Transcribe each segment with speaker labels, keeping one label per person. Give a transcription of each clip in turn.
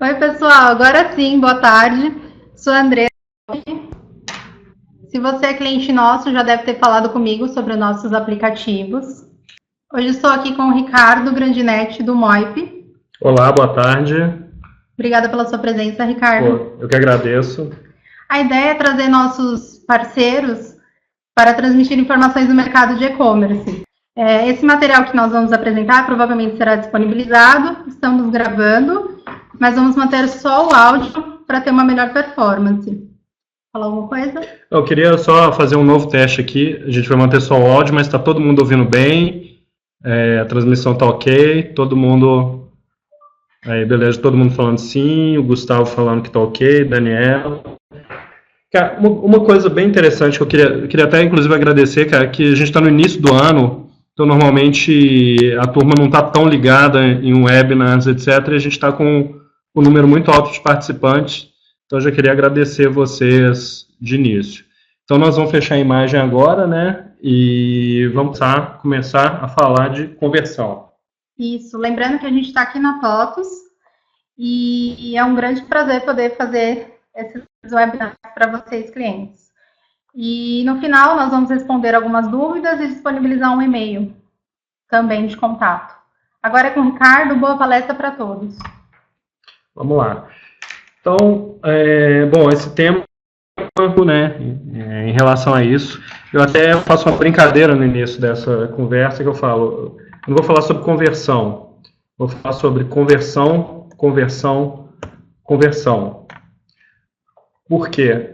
Speaker 1: Oi, pessoal. Agora sim, boa tarde. Sou a Andressa. Se você é cliente nosso, já deve ter falado comigo sobre os nossos aplicativos. Hoje estou aqui com o Ricardo Grandinetti, do Moip.
Speaker 2: Olá, boa tarde.
Speaker 1: Obrigada pela sua presença, Ricardo.
Speaker 2: Eu que agradeço.
Speaker 1: A ideia é trazer nossos parceiros para transmitir informações do mercado de e-commerce. Esse material que nós vamos apresentar provavelmente será disponibilizado, estamos gravando, mas vamos manter só o áudio para ter uma melhor performance. Falar alguma coisa?
Speaker 2: Eu queria só fazer um novo teste aqui. A gente vai manter só o áudio, mas está todo mundo ouvindo bem. A transmissão está ok. Todo mundo... Aí, beleza, todo mundo falando sim. O Gustavo falando que está ok. Daniel. Cara, uma coisa bem interessante que eu queria até, inclusive, agradecer, cara, que a gente está no início do ano. Então, normalmente, a turma não está tão ligada em webinars, etc. E a gente está com um número muito alto de participantes. Então, eu já queria agradecer vocês de início. Então, nós vamos fechar a imagem agora, né? E vamos começar a falar de conversão.
Speaker 1: Isso. Lembrando que a gente está aqui na TOTUS e é um grande prazer poder fazer esses webinars para vocês, clientes. E no final nós vamos responder algumas dúvidas e disponibilizar um e-mail também de contato. Agora é com o Ricardo, boa palestra para todos.
Speaker 2: Vamos lá. Então, bom, esse tema, né, em relação a isso, eu até faço uma brincadeira no início dessa conversa que eu falo, eu não vou falar sobre conversão, vou falar sobre conversão, conversão, conversão. Por quê?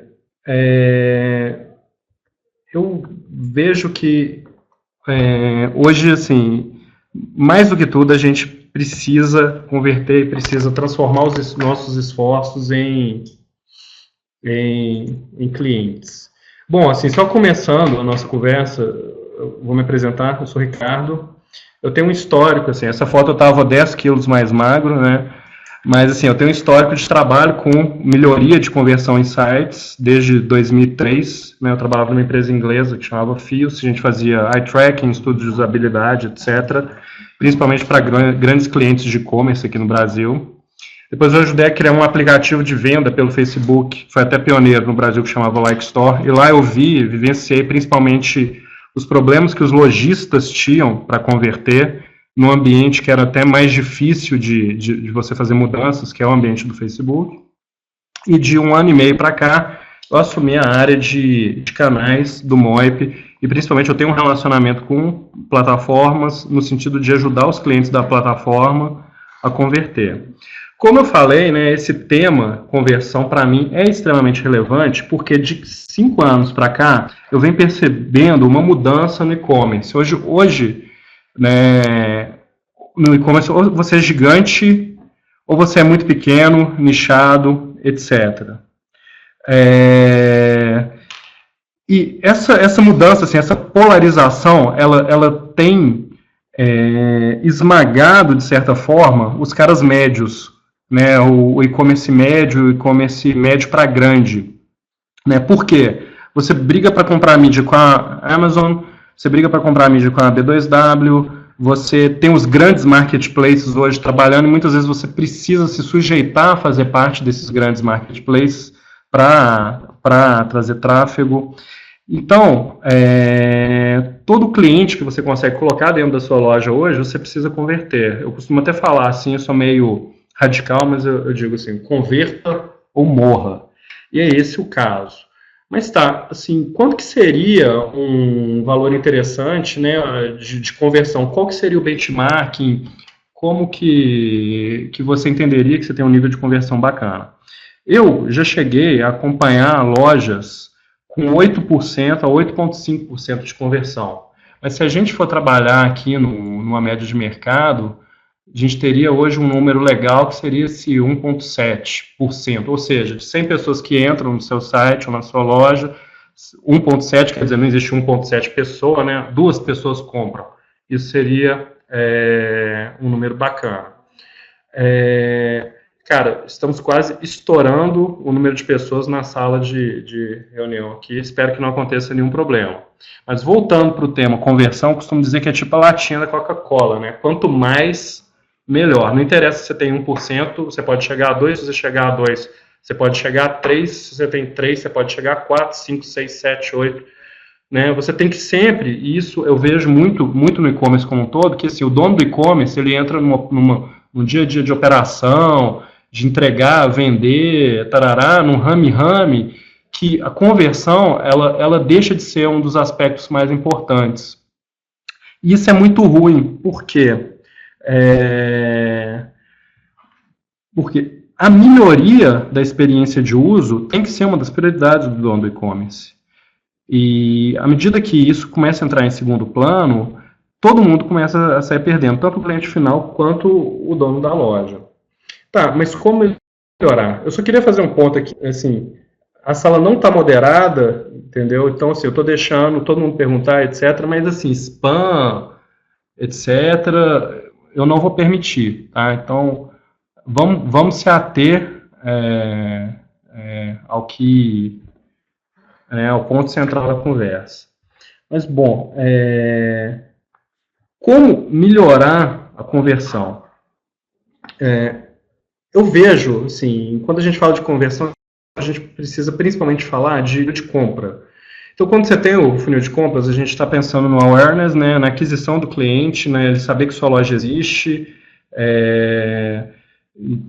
Speaker 2: Eu vejo que hoje, assim, mais do que tudo, a gente precisa converter e precisa transformar os nossos esforços em clientes. Bom, assim, só começando a nossa conversa, eu vou me apresentar, eu sou o Ricardo. Eu tenho um histórico, assim, essa foto eu estava 10 quilos mais magro, né? Mas, assim, eu tenho um histórico de trabalho com melhoria de conversão em sites desde 2003. Né, eu trabalhava numa empresa inglesa que chamava Fios, a gente fazia eye tracking, estudos de usabilidade, etc., principalmente para grandes clientes de e-commerce aqui no Brasil. Depois eu ajudei a criar um aplicativo de venda pelo Facebook, foi até pioneiro no Brasil, que chamava Like Store, e lá eu vivenciei principalmente os problemas que os lojistas tinham para converter num ambiente que era até mais difícil de você fazer mudanças, que é o ambiente do Facebook. E de 1 ano e meio para cá, eu assumi a área de canais do Moip, e principalmente eu tenho um relacionamento com plataformas, no sentido de ajudar os clientes da plataforma a converter. Como eu falei, né, esse tema, conversão, para mim é extremamente relevante, porque de 5 anos para cá, eu venho percebendo uma mudança no e-commerce. Hoje, né, no e-commerce, ou você é gigante, ou você é muito pequeno, nichado, etc. E essa mudança, assim, essa polarização, ela tem esmagado, de certa forma, os caras médios, né, o e-commerce médio para grande. Né? Por quê? Você briga para comprar mídia com a Amazon, você briga para comprar mídia com a B2W, você tem os grandes marketplaces hoje trabalhando, e muitas vezes você precisa se sujeitar a fazer parte desses grandes marketplaces para trazer tráfego. Então, todo cliente que você consegue colocar dentro da sua loja hoje, você precisa converter. Eu costumo até falar assim, eu sou meio radical, mas eu digo assim, converta ou morra. E é esse o caso. Mas tá, assim, quanto que seria um valor interessante, né, de conversão? Qual que seria o benchmarking? Como que você entenderia que você tem um nível de conversão bacana? Eu já cheguei a acompanhar lojas com 8% a 8,5% de conversão. Mas se a gente for trabalhar aqui numa média de mercado, a gente teria hoje um número legal que seria esse 1,7%. Ou seja, de 100 pessoas que entram no seu site ou na sua loja, 1,7, quer dizer, não existe 1,7 pessoa, né? 2 pessoas compram. Isso seria um número bacana. Cara, estamos quase estourando o número de pessoas na sala de reunião aqui. Espero que não aconteça nenhum problema. Mas voltando para o tema conversão, costumo dizer que é tipo a latinha da Coca-Cola, né? Quanto mais melhor. Não interessa se você tem 1%, você pode chegar a 2%, se você chegar a 2%, você pode chegar a 3%, se você tem 3%, você pode chegar a 4%, 5%, 6%, 7%, 8%. Né? Você tem que sempre, e isso eu vejo muito no e-commerce como um todo, que assim, o dono do e-commerce, ele entra num dia a dia de operação, de entregar, vender, tarará, num rame-rame, que a conversão, ela deixa de ser um dos aspectos mais importantes. E isso é muito ruim, por quê? Porque a melhoria da experiência de uso tem que ser uma das prioridades do dono do e-commerce. E à medida que isso começa a entrar em segundo plano, todo mundo começa a sair perdendo, tanto o cliente final quanto o dono da loja. Tá, mas como melhorar? Eu só queria fazer um ponto aqui, assim, a sala não está moderada, entendeu? Então, assim, eu estou deixando todo mundo perguntar, etc., mas, assim, spam, etc., eu não vou permitir, tá? Então, vamos se ater ao ponto central da conversa. Mas, bom, como melhorar a conversão? Eu vejo, assim, quando a gente fala de conversão, a gente precisa principalmente falar de compra. Então, quando você tem o funil de compras, a gente está pensando no awareness, né, na aquisição do cliente, né, ele saber que sua loja existe,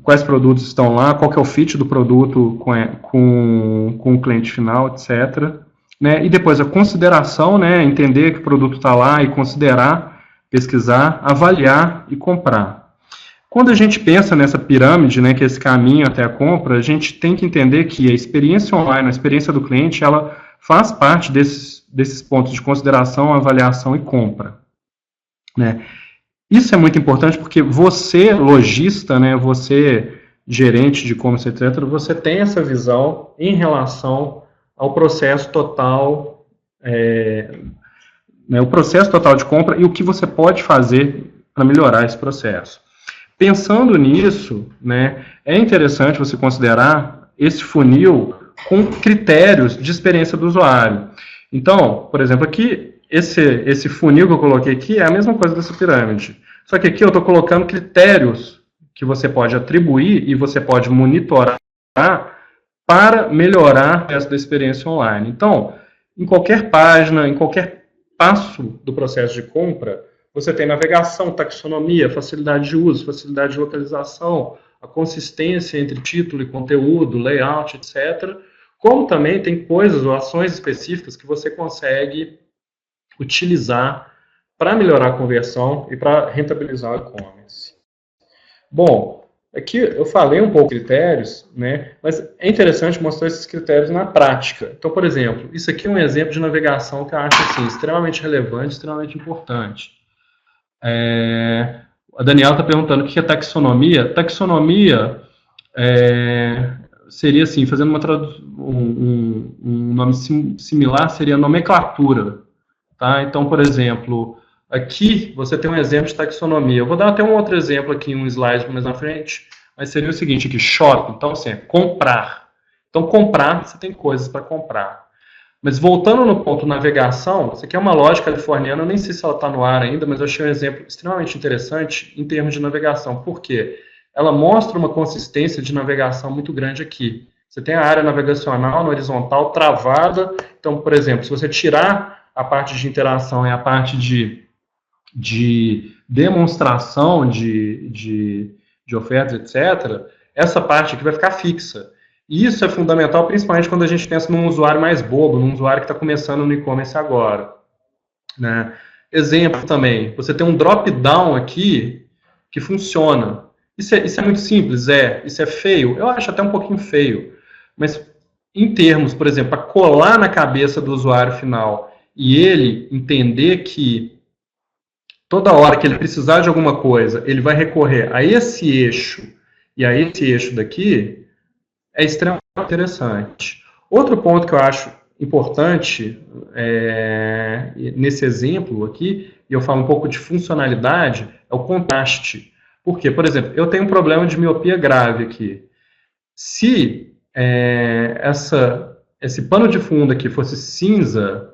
Speaker 2: quais produtos estão lá, qual que é o fit do produto com o cliente final, etc. Né? E depois a consideração, né, entender que o produto está lá e considerar, pesquisar, avaliar e comprar. Quando a gente pensa nessa pirâmide, né, que é esse caminho até a compra, a gente tem que entender que a experiência online, a experiência do cliente, ela faz parte desses pontos de consideração, avaliação e compra. Né? Isso é muito importante porque você, lojista, né, você, gerente de e-commerce, etc., você tem essa visão em relação ao processo total, o processo total de compra e o que você pode fazer para melhorar esse processo. Pensando nisso, né, é interessante você considerar esse funil com critérios de experiência do usuário. Então, por exemplo, aqui, esse funil que eu coloquei aqui é a mesma coisa dessa pirâmide. Só que aqui eu estou colocando critérios que você pode atribuir e você pode monitorar para melhorar essa experiência online. Então, em qualquer página, em qualquer passo do processo de compra, você tem navegação, taxonomia, facilidade de uso, facilidade de localização, a consistência entre título e conteúdo, layout, etc. Como também tem coisas ou ações específicas que você consegue utilizar para melhorar a conversão e para rentabilizar o e-commerce. Bom, aqui eu falei um pouco de critérios, né, mas é interessante mostrar esses critérios na prática. Então, por exemplo, isso aqui é um exemplo de navegação que eu acho assim, extremamente relevante, extremamente importante. A Daniela está perguntando o que é taxonomia. Taxonomia seria assim, fazendo um nome similar, seria nomenclatura. Tá? Então, por exemplo, aqui você tem um exemplo de taxonomia. Eu vou dar até um outro exemplo aqui, um slide mais na frente, mas seria o seguinte aqui, shop. Então, assim, comprar. Então, comprar, você tem coisas para comprar. Mas voltando no ponto navegação, isso aqui é uma loja californiana, eu nem sei se ela está no ar ainda, mas eu achei um exemplo extremamente interessante em termos de navegação. Por quê? Ela mostra uma consistência de navegação muito grande aqui. Você tem a área navegacional no horizontal travada. Então, por exemplo, se você tirar a parte de interação e a parte de demonstração de ofertas, etc., essa parte aqui vai ficar fixa. E isso é fundamental, principalmente quando a gente pensa num usuário mais bobo, num usuário que está começando no e-commerce agora. Né? Exemplo também, você tem um drop-down aqui que funciona. Isso é muito simples, isso é feio? Eu acho até um pouquinho feio. Mas em termos, por exemplo, para colar na cabeça do usuário final e ele entender que toda hora que ele precisar de alguma coisa, ele vai recorrer a esse eixo e a esse eixo daqui, é extremamente interessante. Outro ponto que eu acho importante nesse exemplo aqui, e eu falo um pouco de funcionalidade, é o contraste. Por quê? Por exemplo, eu tenho um problema de miopia grave aqui. Se esse pano de fundo aqui fosse cinza,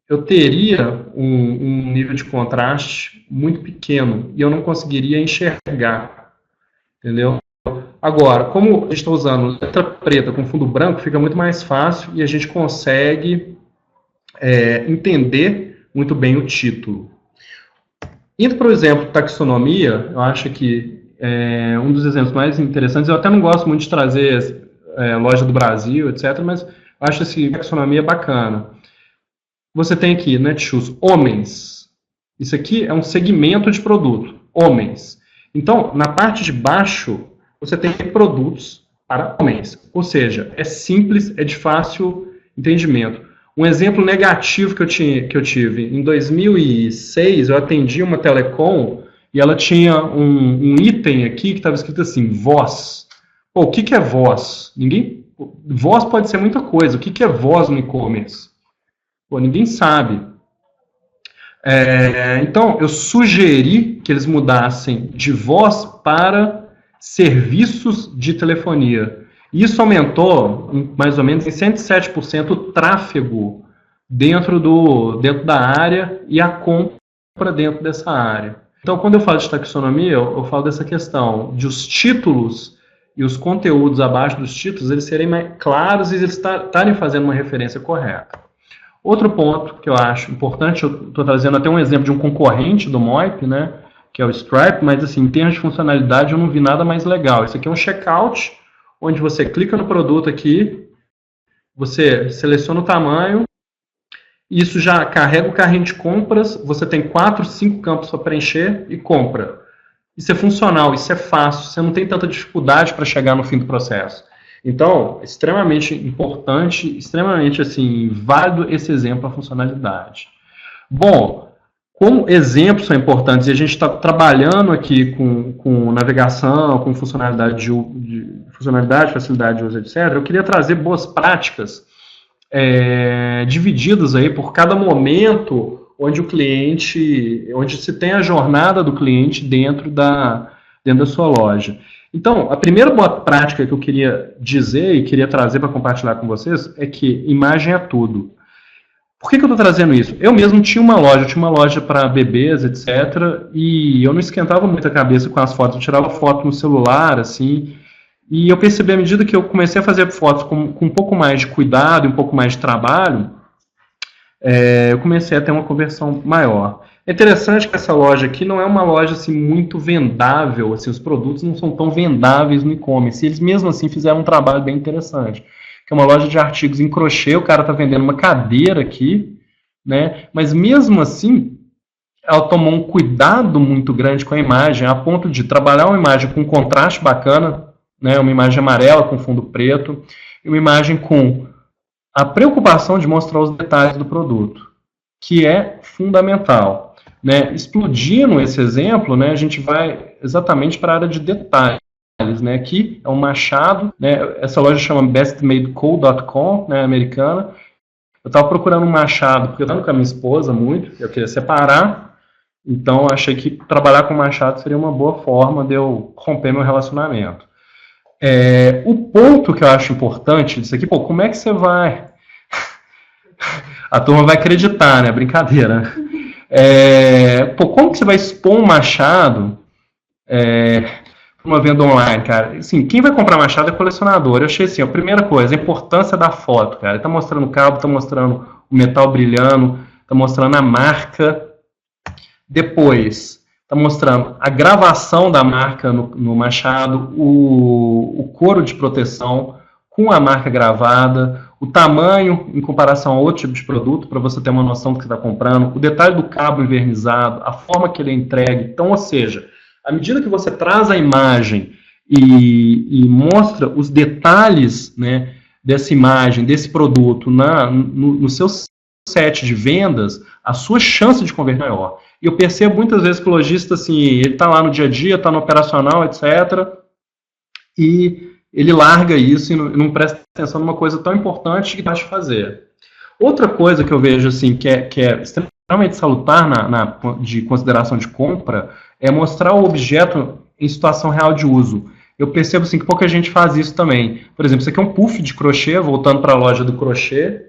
Speaker 2: eu teria um nível de contraste muito pequeno e eu não conseguiria enxergar, entendeu? Agora, como a gente está usando letra preta com fundo branco, fica muito mais fácil e a gente consegue entender muito bem o título. Indo para o exemplo de taxonomia, eu acho que um dos exemplos mais interessantes, eu até não gosto muito de trazer loja do Brasil, etc., mas eu acho essa taxonomia bacana. Você tem aqui, Netshoes, homens. Isso aqui é um segmento de produto, homens. Então, na parte de baixo, você tem produtos para homens. Ou seja, é simples, é de fácil entendimento. Um exemplo negativo que eu tive, em 2006, eu atendi uma telecom e ela tinha um item aqui que estava escrito assim, voz. Pô, o que é voz? Voz pode ser muita coisa. O que é voz no e-commerce? Pô, ninguém sabe. Então, eu sugeri que eles mudassem de voz para serviços de telefonia. Isso aumentou, mais ou menos, em 107% o tráfego dentro da área e a compra dentro dessa área. Então, quando eu falo de taxonomia, eu falo dessa questão de os títulos e os conteúdos abaixo dos títulos, eles serem mais claros e eles estarem fazendo uma referência correta. Outro ponto que eu acho importante, eu estou trazendo até um exemplo de um concorrente do Moip, né, que é o Stripe, mas assim, em termos de funcionalidade eu não vi nada mais legal. Isso aqui é um checkout, onde você clica no produto aqui, você seleciona o tamanho, isso já carrega o carrinho de compras, você tem 4, 5 campos para preencher e compra. Isso é funcional, isso é fácil, você não tem tanta dificuldade para chegar no fim do processo. Então, extremamente importante, extremamente assim, válido esse exemplo, a funcionalidade. Bom, como exemplos são importantes e a gente está trabalhando aqui com navegação, com funcionalidade, facilidade de uso, etc., eu queria trazer boas práticas divididas aí por cada momento onde se tem a jornada do cliente dentro da sua loja. Então, a primeira boa prática que eu queria dizer e queria trazer para compartilhar com vocês é que imagem é tudo. Por que eu estou trazendo isso? Eu mesmo tinha uma loja para bebês, etc., e eu não esquentava muito a cabeça com as fotos, eu tirava foto no celular, assim, e eu percebi à medida que eu comecei a fazer fotos com um pouco mais de cuidado e um pouco mais de trabalho, eu comecei a ter uma conversão maior. É interessante que essa loja aqui não é uma loja assim, muito vendável, assim, os produtos não são tão vendáveis no e-commerce, e eles mesmo assim fizeram um trabalho bem interessante. Que é uma loja de artigos em crochê, o cara está vendendo uma cadeira aqui, né? Mas mesmo assim, ela tomou um cuidado muito grande com a imagem, a ponto de trabalhar uma imagem com contraste bacana, né? Uma imagem amarela com fundo preto, e uma imagem com a preocupação de mostrar os detalhes do produto, que é fundamental. Né? Explodindo esse exemplo, né, a gente vai exatamente para a área de detalhes. Né, aqui é um machado, né, essa loja chama bestmadeco.com, né, americana. Eu estava procurando um machado, porque eu estava com a minha esposa muito, eu queria separar, então achei que trabalhar com machado seria uma boa forma de eu romper meu relacionamento. O ponto que eu acho importante disso aqui, como é que você vai... A turma vai acreditar, né, brincadeira. Como que você vai expor um machado... uma venda online, cara. Assim, quem vai comprar machado é colecionador. Eu achei assim, a primeira coisa, a importância da foto, cara. Ele tá mostrando o cabo, tá mostrando o metal brilhando, tá mostrando a marca. Depois, tá mostrando a gravação da marca no machado, o couro de proteção com a marca gravada, o tamanho em comparação a outro tipo de produto, para você ter uma noção do que você está comprando, o detalhe do cabo envernizado, a forma que ele é entregue. Então, ou seja, à medida que você traz a imagem e mostra os detalhes, né, dessa imagem, desse produto no seu set de vendas, a sua chance de converter é maior. E eu percebo muitas vezes que o lojista, assim, ele está lá no dia a dia, está no operacional, etc., e ele larga isso e não presta atenção numa coisa tão importante que pode fazer. Outra coisa que eu vejo assim, que é extremamente salutar de consideração de compra é mostrar o objeto em situação real de uso. Eu percebo assim, que pouca gente faz isso também. Por exemplo, isso aqui é um puff de crochê, voltando para a loja do crochê,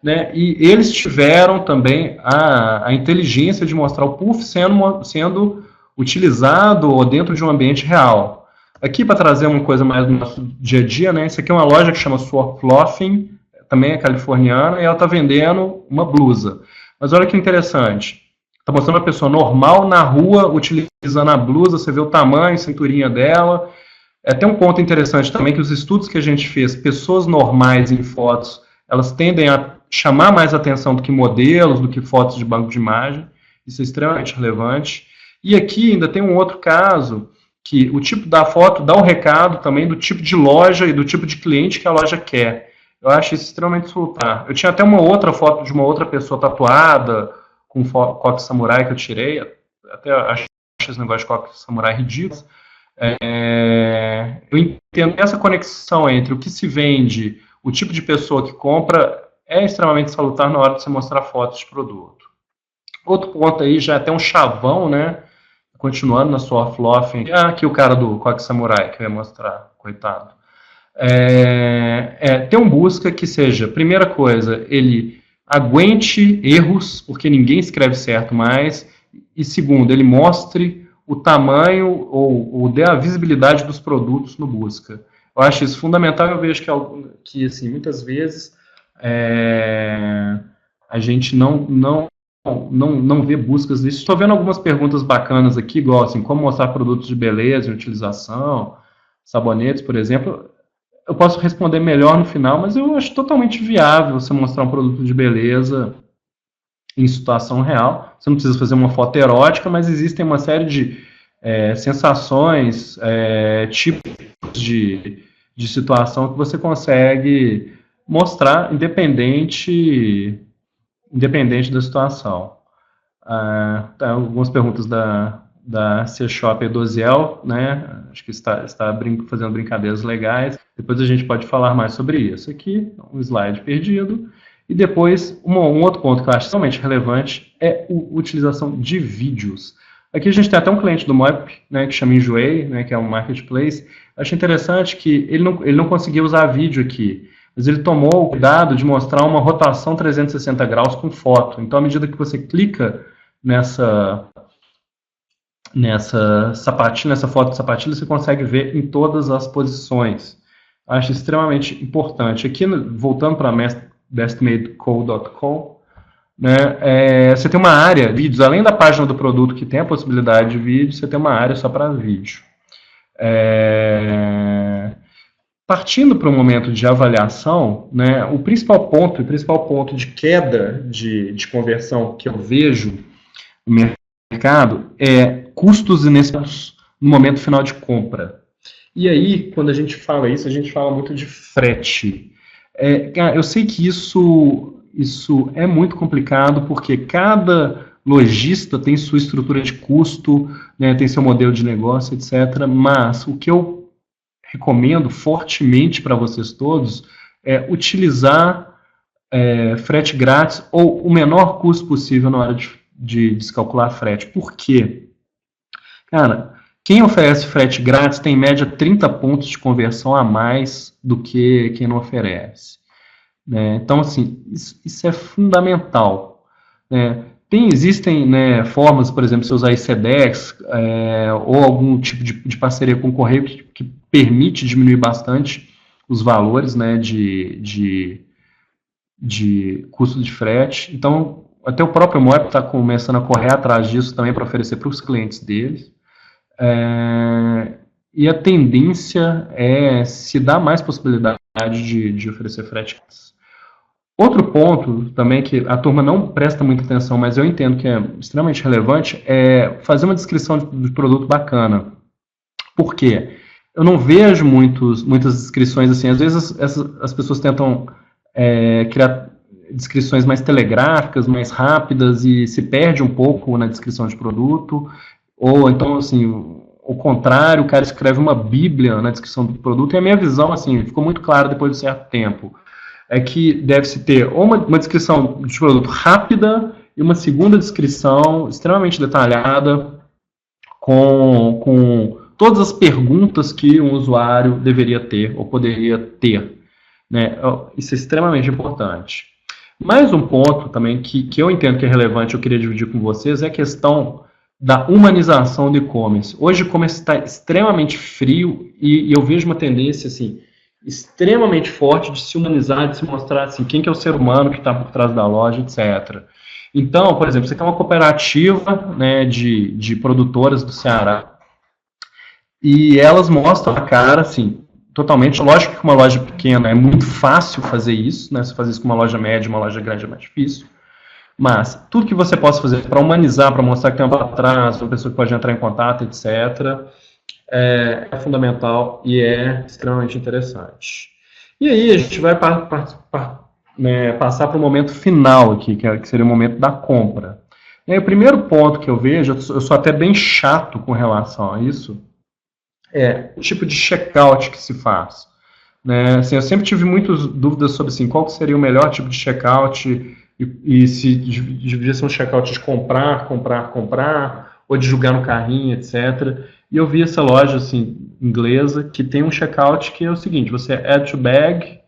Speaker 2: né? E eles tiveram também a inteligência de mostrar o puff sendo utilizado ou dentro de um ambiente real. Aqui, para trazer uma coisa mais do nosso dia a dia, né? Isso aqui é uma loja que chama Swartloffing, também é californiana, e ela está vendendo uma blusa. Mas olha que interessante. Está mostrando uma pessoa normal na rua utilizando a blusa, você vê o tamanho, a cinturinha dela. Tem um ponto interessante também que os estudos que a gente fez, pessoas normais em fotos, elas tendem a chamar mais atenção do que modelos, do que fotos de banco de imagem. Isso é extremamente relevante. E aqui ainda tem um outro caso, que o tipo da foto dá um recado também do tipo de loja e do tipo de cliente que a loja quer. Eu acho isso extremamente salutar. Eu tinha até uma outra foto de uma outra pessoa tatuada, com coque samurai que eu tirei, até acho esse negócio de coque samurai ridículo. Eu entendo que essa conexão entre o que se vende, o tipo de pessoa que compra, é extremamente salutar na hora de você mostrar fotos de produto. Outro ponto aí, já é até um chavão, né? Continuando na sua Fluffing. Aqui o cara do coque samurai que eu ia mostrar, coitado. Ter um busca que seja, primeira coisa, ele aguente erros, porque ninguém escreve certo mais, e segundo, ele mostre o tamanho ou dê a visibilidade dos produtos no busca. Eu acho isso fundamental. Eu vejo que assim, muitas vezes a gente não vê buscas disso. Estou vendo algumas perguntas bacanas aqui, igual assim, como mostrar produtos de beleza e utilização, sabonetes, por exemplo. Eu posso responder melhor no final, mas eu acho totalmente viável você mostrar um produto de beleza em situação real. Você não precisa fazer uma foto erótica, mas existem uma série de sensações, tipos de situação que você consegue mostrar independente da situação. Algumas perguntas da C-Shop Edoziel, né? Acho que está fazendo brincadeiras legais. Depois a gente pode falar mais sobre isso. Aqui, um slide perdido. E depois, um outro ponto que eu acho extremamente relevante é a utilização de vídeos. Aqui a gente tem até um cliente do Moip, né, que chama Enjoei, né, que é um marketplace. Eu acho interessante que ele não conseguia usar vídeo aqui, mas ele tomou o cuidado de mostrar uma rotação 360 graus com foto. Então, à medida que você clica nessa sapatilha, nessa foto de sapatilha, você consegue ver em todas as posições. Acho extremamente importante. Aqui, voltando para bestmadeco.com, né, você tem uma área, vídeos, além da página do produto que tem a possibilidade de vídeo, você tem uma área só para vídeo. Partindo para um momento de avaliação, né, o principal ponto de queda de conversão que eu vejo no mercado é custos inesperados no momento final de compra. E aí, quando a gente fala isso, a gente fala muito de frete. Eu sei que isso é muito complicado, porque cada lojista tem sua estrutura de custo, né, tem seu modelo de negócio, etc. Mas o que eu recomendo fortemente para vocês todos é utilizar frete grátis ou o menor custo possível na hora de descalcular frete. Por quê? Cara, quem oferece frete grátis tem em média 30 pontos de conversão a mais do que quem não oferece. Né? Então, assim, isso é fundamental. Né? Existem, né, formas, por exemplo, de você usar ICEDEX ou algum tipo de parceria com o correio que permite diminuir bastante os valores, né, de custo de frete. Então, até o próprio Moip está começando a correr atrás disso também para oferecer para os clientes deles. E a tendência é se dar mais possibilidade de oferecer frete. Outro ponto também que a turma não presta muita atenção, mas eu entendo que é extremamente relevante, é fazer uma descrição de produto bacana. Por quê? Eu não vejo muitas descrições assim. Às vezes as pessoas tentam criar descrições mais telegráficas, mais rápidas, e se perde um pouco na descrição de produto. Ou então, assim, o contrário, o cara escreve uma bíblia na descrição do produto. E a minha visão, assim, ficou muito clara depois de um certo tempo. É que deve-se ter uma descrição de produto rápida e uma segunda descrição extremamente detalhada com todas as perguntas que um usuário deveria ter ou poderia ter. Né? Isso é extremamente importante. Mais um ponto também que eu entendo que é relevante, eu queria dividir com vocês, é a questão da humanização do e-commerce. Hoje o e-commerce está extremamente frio e eu vejo uma tendência assim, extremamente forte de se humanizar, de se mostrar assim, quem que é o ser humano que está por trás da loja, etc. Então, por exemplo, você tem uma cooperativa, né, de produtoras do Ceará e elas mostram a cara, assim, totalmente. Lógico que uma loja pequena é muito fácil fazer isso, né? Você fazer isso com uma loja média, uma loja grande é mais difícil. Mas tudo que você possa fazer para humanizar, para mostrar que tem uma atrás, uma pessoa que pode entrar em contato, etc., é fundamental e é extremamente interessante. E aí a gente vai passar para o momento final aqui, que seria o momento da compra. E aí, o primeiro ponto que eu vejo, eu sou até bem chato com relação a isso, é o tipo de checkout que se faz. Né? Assim, eu sempre tive muitas dúvidas sobre assim, qual seria o melhor tipo de checkout e se deveria ser um checkout de comprar, ou de jogar no carrinho, etc. E eu vi essa loja assim, inglesa que tem um checkout que é o seguinte, você add to bag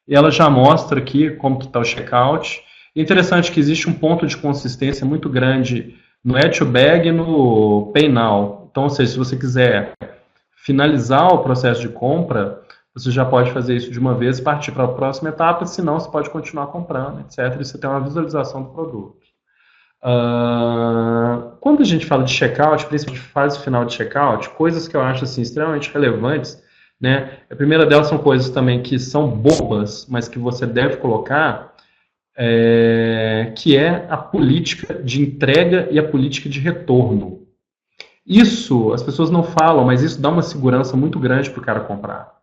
Speaker 2: e ela já mostra aqui como que está o checkout. E interessante que existe um ponto de consistência muito grande no add to bag e no pay now. Então, ou seja, se você quiser finalizar o processo de compra, você já pode fazer isso de uma vez e partir para a próxima etapa, senão você pode continuar comprando, etc. E você tem uma visualização do produto. Quando a gente fala de checkout, principalmente fase final de checkout, coisas que eu acho assim, extremamente relevantes, né? A primeira delas são coisas também que são bobas, mas que você deve colocar, que é a política de entrega e a política de retorno. Isso, as pessoas não falam, mas isso dá uma segurança muito grande para o cara comprar.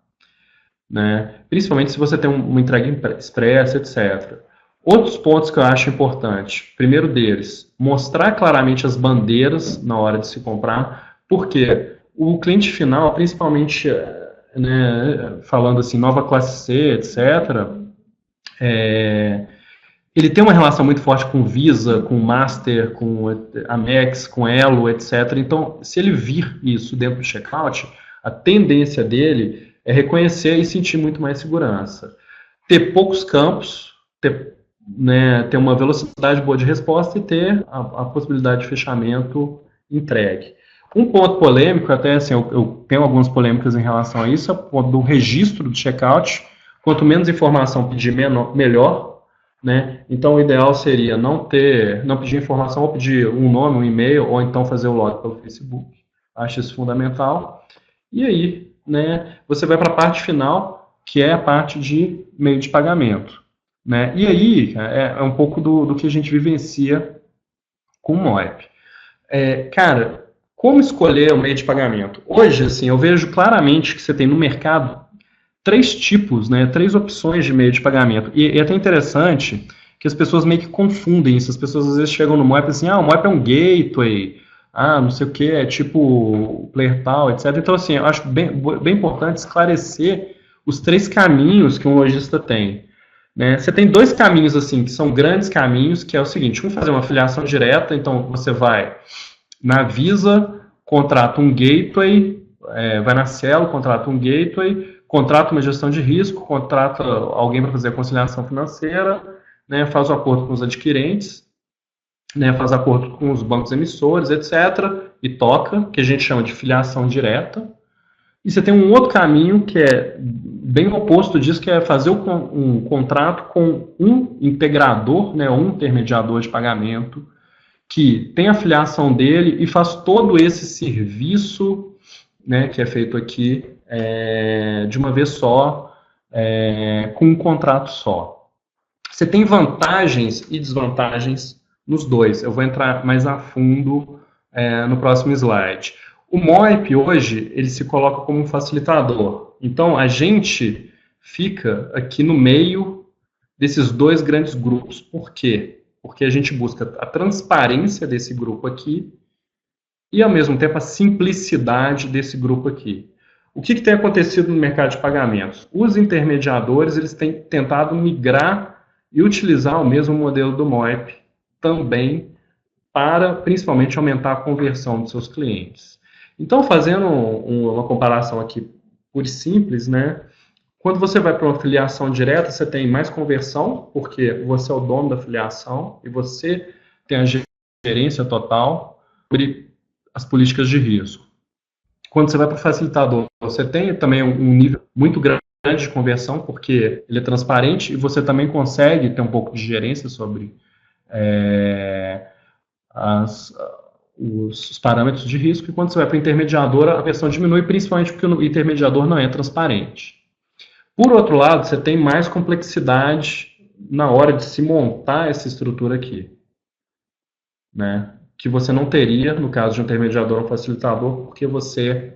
Speaker 2: Né? Principalmente se você tem uma entrega expressa, etc. Outros pontos que eu acho importante. Primeiro deles, mostrar claramente as bandeiras na hora de se comprar, porque o cliente final, principalmente, né, falando assim, nova classe C, etc., ele tem uma relação muito forte com Visa, com Master, com Amex, com Elo, etc. Então, se ele vir isso dentro do checkout, a tendência dele é reconhecer e sentir muito mais segurança. Ter poucos campos, ter uma velocidade boa de resposta e ter a possibilidade de fechamento entregue. Um ponto polêmico, até assim, eu tenho algumas polêmicas em relação a isso, é o ponto do registro do checkout. Quanto menos informação pedir, melhor. Né? Então, o ideal seria não pedir informação, ou pedir um nome, um e-mail, ou então fazer o log pelo Facebook. Acho isso fundamental. E aí, né, você vai para a parte final, que é a parte de meio de pagamento. Né? E aí, é um pouco do que a gente vivencia com o Moip. Cara, como escolher o meio de pagamento? Hoje, assim, eu vejo claramente que você tem no mercado três tipos, né, três opções de meio de pagamento. E é até interessante que as pessoas meio que confundem isso. As pessoas às vezes chegam no Moip assim, o Moip é um gateway, não sei o que, é tipo player tal, etc. Então, assim, eu acho bem importante esclarecer os três caminhos que um lojista tem. Né? Você tem dois caminhos, assim, que são grandes caminhos, que é o seguinte, fazer uma afiliação direta, então você vai na Visa, contrata um gateway, vai na Cielo, contrata um gateway, contrata uma gestão de risco, contrata alguém para fazer a conciliação financeira, né, faz o acordo com os adquirentes, né, faz acordo com os bancos emissores, etc., e toca, que a gente chama de filiação direta. E você tem um outro caminho que é bem oposto disso, que é fazer um contrato com um integrador, né, um intermediador de pagamento, que tem a filiação dele e faz todo esse serviço, né, que é feito aqui, de uma vez só, com um contrato só. Você tem vantagens e desvantagens nos dois. Eu vou entrar mais a fundo no próximo slide. O Moip, hoje, ele se coloca como um facilitador. Então, a gente fica aqui no meio desses dois grandes grupos. Por quê? Porque a gente busca a transparência desse grupo aqui e, ao mesmo tempo, a simplicidade desse grupo aqui. O que tem acontecido no mercado de pagamentos? Os intermediadores eles têm tentado migrar e utilizar o mesmo modelo do Moip também para, principalmente, aumentar a conversão dos seus clientes. Então, fazendo uma comparação aqui pura e simples, né, Quando você vai para uma filiação direta, você tem mais conversão, porque você é o dono da filiação e você tem a gerência total sobre as políticas de risco. Quando você vai para o facilitador, você tem também um nível muito grande de conversão, porque ele é transparente e você também consegue ter um pouco de gerência sobre os parâmetros de risco. E quando você vai para o intermediador, a versão diminui, principalmente porque o intermediador não é transparente. Por outro lado, você tem mais complexidade na hora de se montar essa estrutura aqui, né? Que você não teria no caso de um intermediador ou facilitador, porque você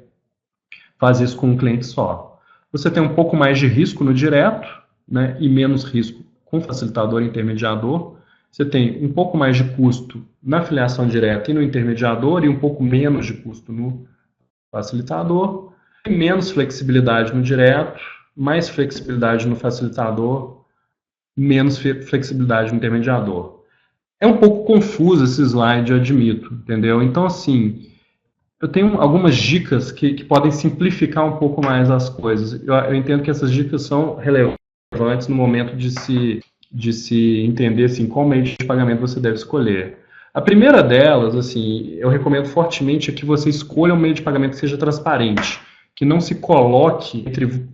Speaker 2: faz isso com um cliente só. Você tem um pouco mais de risco no direto, né, e menos risco com facilitador e intermediador. Você tem um pouco mais de custo na filiação direta e no intermediador e um pouco menos de custo no facilitador. Tem menos flexibilidade no direto, mais flexibilidade no facilitador, menos flexibilidade no intermediador. É um pouco confuso esse slide, eu admito, entendeu? Então, assim, eu tenho algumas dicas que podem simplificar um pouco mais as coisas. Eu entendo que essas dicas são relevantes no momento de se entender assim, qual meio de pagamento você deve escolher. A primeira delas, assim, eu recomendo fortemente é que você escolha um meio de pagamento que seja transparente, que não se coloque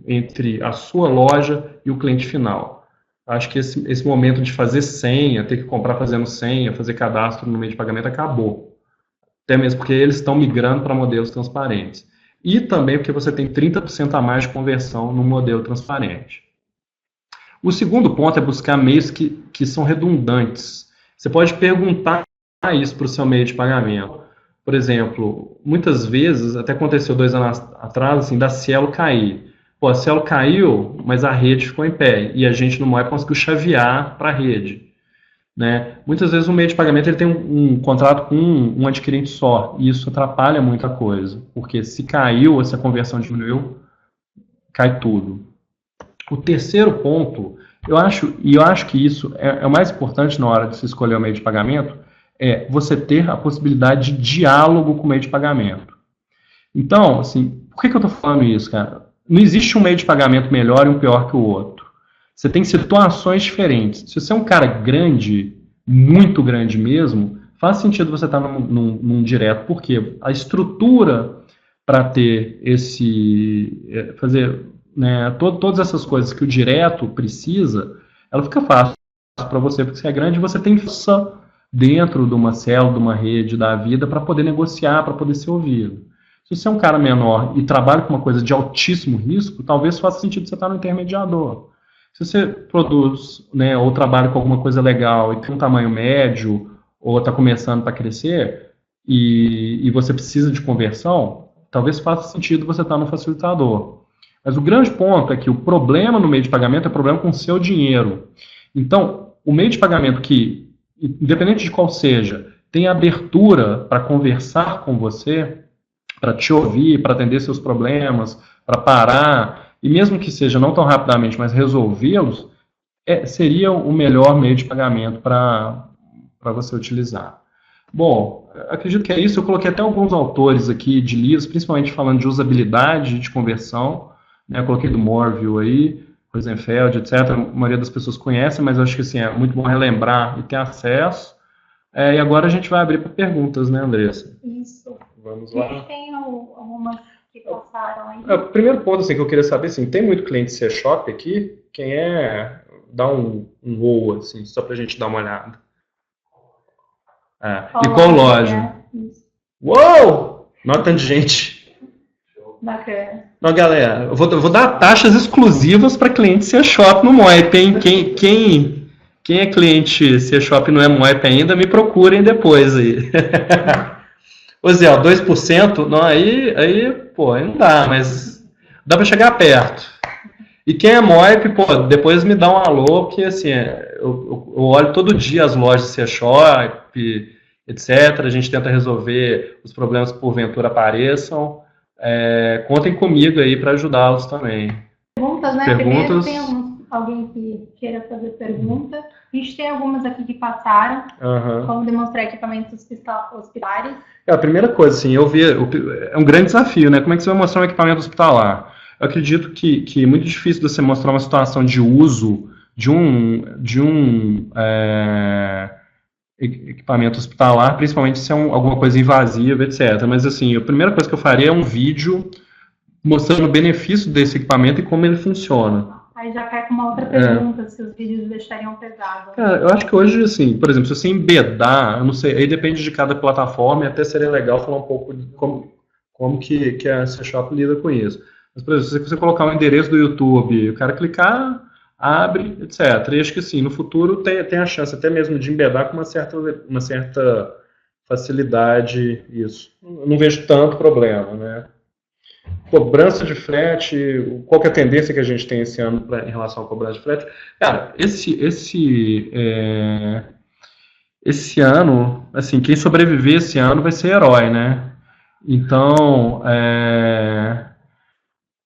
Speaker 2: entre a sua loja e o cliente final. Acho que esse momento de fazer senha, ter que comprar fazendo senha, fazer cadastro no meio de pagamento acabou. Até mesmo porque eles estão migrando para modelos transparentes. E também porque você tem 30% a mais de conversão no modelo transparente. O segundo ponto é buscar meios que são redundantes. Você pode perguntar isso para o seu meio de pagamento. Por exemplo, muitas vezes, até aconteceu 2 anos atrás, assim, da Cielo cair. Pô, a Cielo caiu, mas a rede ficou em pé. E a gente no Moai conseguiu chavear para a rede. Né? Muitas vezes o meio de pagamento ele tem um contrato com um adquirente só. E isso atrapalha muita coisa. Porque se caiu, se a conversão diminuiu, cai tudo. O terceiro ponto, eu acho que isso é o mais importante na hora de se escolher o meio de pagamento, é você ter a possibilidade de diálogo com o meio de pagamento. Então, assim, por que eu estou falando isso, cara? Não existe um meio de pagamento melhor e um pior que o outro. Você tem situações diferentes. Se você é um cara grande, muito grande mesmo, faz sentido você estar num direto, porque a estrutura para ter fazer, né, todas essas coisas que o direto precisa, ela fica fácil para você, porque você é grande e você tem força dentro de uma célula, de uma rede da vida para poder negociar, para poder ser ouvido. Se você é um cara menor e trabalha com uma coisa de altíssimo risco, talvez faça sentido você estar no intermediador. Se você produz, né, ou trabalha com alguma coisa legal e tem um tamanho médio, ou está começando para crescer, e você precisa de conversão, talvez faça sentido você estar no facilitador. Mas o grande ponto é que o problema no meio de pagamento é problema com o seu dinheiro. Então, o meio de pagamento que, independente de qual seja, tem abertura para conversar com você, para te ouvir, para atender seus problemas, para parar, e mesmo que seja não tão rapidamente, mas resolvê-los, seria o melhor meio de pagamento para você utilizar. Bom, acredito que é isso. Eu coloquei até alguns autores aqui de livros, principalmente falando de usabilidade de conversão, né? Eu coloquei do Morville aí, Rosenfeld, etc. A maioria das pessoas conhece, mas eu acho que assim, é muito bom relembrar e ter acesso. E agora a gente vai abrir para perguntas, né, Andressa?
Speaker 1: Isso.
Speaker 2: Vamos lá.
Speaker 1: A gente tem algumas que passaram aí.
Speaker 2: O primeiro ponto assim, que eu queria saber, assim, tem muito cliente C-Shop aqui? Quem é? Dá um roll, assim, só para a gente dar uma olhada. E qual loja? Uou! Nota de gente.
Speaker 1: Bacana.
Speaker 2: Não, galera, eu vou dar taxas exclusivas para cliente C-Shop no Moip, hein? Quem é cliente C-Shop e não é Moip ainda, me procurem depois aí. Ô Zé, 2%, não, aí, pô, aí não dá, mas dá para chegar perto. E quem é Moip, pô, depois me dá um alô, porque assim, eu olho todo dia as lojas C-Shop, etc. A gente tenta resolver os problemas que porventura apareçam. Contem comigo aí para ajudá-los também.
Speaker 1: Perguntas, né? Primeiro tem alguém que queira fazer pergunta. A gente tem algumas aqui que passaram, como demonstrar equipamentos hospitalares.
Speaker 2: A primeira coisa, assim, eu vi, é um grande desafio, né? Como é que você vai mostrar um equipamento hospitalar? Eu acredito que é muito difícil você mostrar uma situação de uso de um equipamento hospitalar, principalmente se é alguma coisa invasiva, etc. Mas, assim, a primeira coisa que eu faria é um vídeo mostrando o benefício desse equipamento e como ele funciona.
Speaker 1: Aí já cai com uma outra pergunta, se os vídeos deixariam pesado.
Speaker 2: Cara, eu acho que hoje, assim, por exemplo, se você embedar, eu não sei, aí depende de cada plataforma e até seria legal falar um pouco de como que a C Shop lida com isso. Mas, por exemplo, se você colocar um endereço do YouTube, o cara clicar, abre, etc. E acho que, sim, no futuro tem a chance até mesmo de embedar com uma certa facilidade isso. Eu não vejo tanto problema, né? Cobrança de frete, qual que é a tendência que a gente tem esse ano em relação à cobrança de frete? Cara, esse ano, assim, quem sobreviver esse ano vai ser herói, né? Então,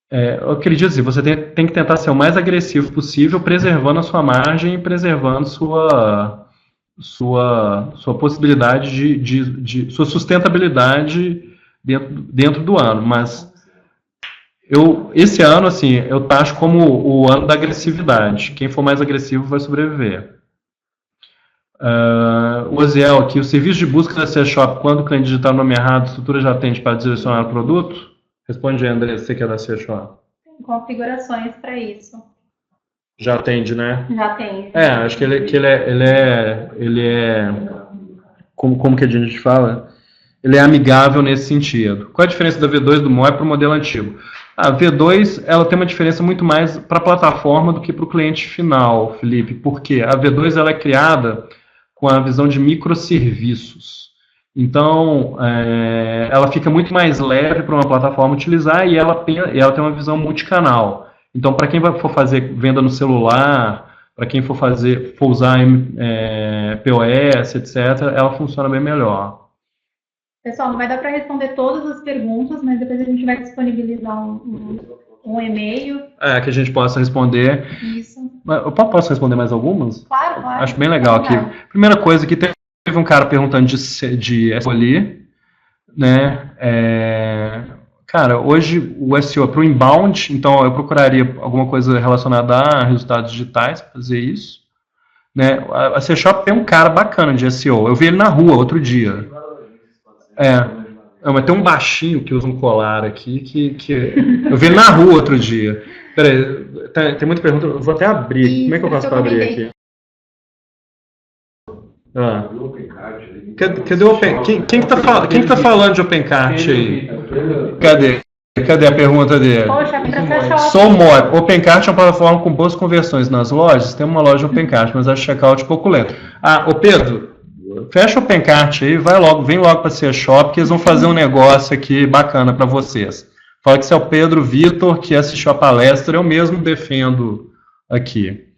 Speaker 2: eu acredito assim, você tem que tentar ser o mais agressivo possível, preservando a sua margem e preservando sua possibilidade sua sustentabilidade dentro do ano. Mas esse ano, assim, eu taxo como o ano da agressividade. Quem for mais agressivo vai sobreviver. O Oziel aqui, o serviço de busca da C Shop, quando o cliente digitar o nome errado, a estrutura já atende para direcionar o produto? Responde aí, André, você que é da C Shop.
Speaker 1: Tem configurações para isso.
Speaker 2: Já atende, né?
Speaker 1: Já tem.
Speaker 2: Acho que ele é como que a gente fala? Ele é amigável nesse sentido. Qual a diferença da V2 do MOE para o modelo antigo? A V2 ela tem uma diferença muito mais para a plataforma do que para o cliente final, Felipe, porque a V2 ela é criada com a visão de microserviços. Então, ela fica muito mais leve para uma plataforma utilizar e ela tem uma visão multicanal. Então, para quem for fazer venda no celular, para quem for usar POS, etc., ela funciona bem melhor.
Speaker 1: Pessoal, não vai dar para responder todas as perguntas, mas depois a gente vai disponibilizar um e-mail.
Speaker 2: Que a gente possa responder.
Speaker 1: Isso.
Speaker 2: Eu posso responder mais algumas?
Speaker 1: Claro.
Speaker 2: Acho bem legal aqui. Primeira coisa que teve um cara perguntando de SEO ali, né? Cara, hoje o SEO é para o inbound, então eu procuraria alguma coisa relacionada a resultados digitais para fazer isso. Né? A C Shop tem um cara bacana de SEO. Eu vi ele na rua outro dia. Mas tem um baixinho que usa um colar aqui que eu vi ele na rua outro dia. Peraí, tem muita pergunta. Eu vou até abrir. Como é que eu faço para abrir aqui? Cadê o Open? Quem que tá falando de OpenCart aí? Cadê a pergunta dele?
Speaker 1: Poxa, para
Speaker 2: Sou MOE. OpenCart é uma plataforma com boas conversões nas lojas. Tem uma loja OpenCart, mas acho checkout pouco lento. Ô Pedro, fecha o OpenCart aí, vem logo para a C Shop, que eles vão fazer um negócio aqui bacana para vocês. Fala que você é o Pedro Vitor, que assistiu a palestra, eu mesmo defendo aqui.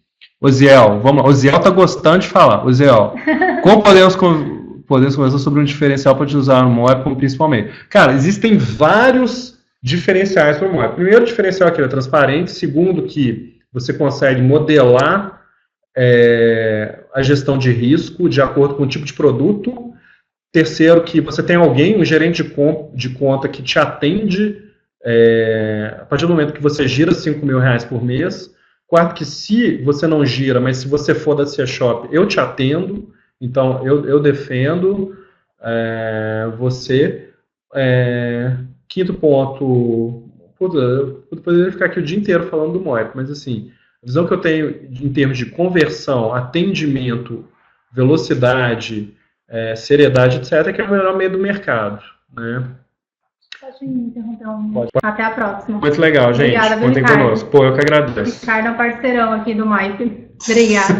Speaker 2: Oziel, vamos lá. Oziel tá gostando de falar. Oziel, como podemos conversar sobre um diferencial para utilizar no MOE principalmente? Cara, existem vários diferenciais para o MOE. Primeiro diferencial aqui é transparente. Segundo, que você consegue modelar a gestão de risco de acordo com o tipo de produto. Terceiro, que você tem alguém, um gerente de conta que te atende a partir do momento que você gira R$5.000 por mês. Quarto, que se você não gira, mas se você for da C Shop, eu te atendo, então eu defendo você. Quinto ponto, eu poderia ficar aqui o dia inteiro falando do MOE, mas assim, a visão que eu tenho em termos de conversão, atendimento, velocidade, seriedade, etc., é que é o melhor meio do mercado, né?
Speaker 1: Pode interromper Pode. Até a próxima.
Speaker 2: Muito legal, gente.
Speaker 1: Obrigada,
Speaker 2: contem conosco. Pô, eu que agradeço.
Speaker 1: Ricardo é um parceirão aqui do MAIP. Obrigada.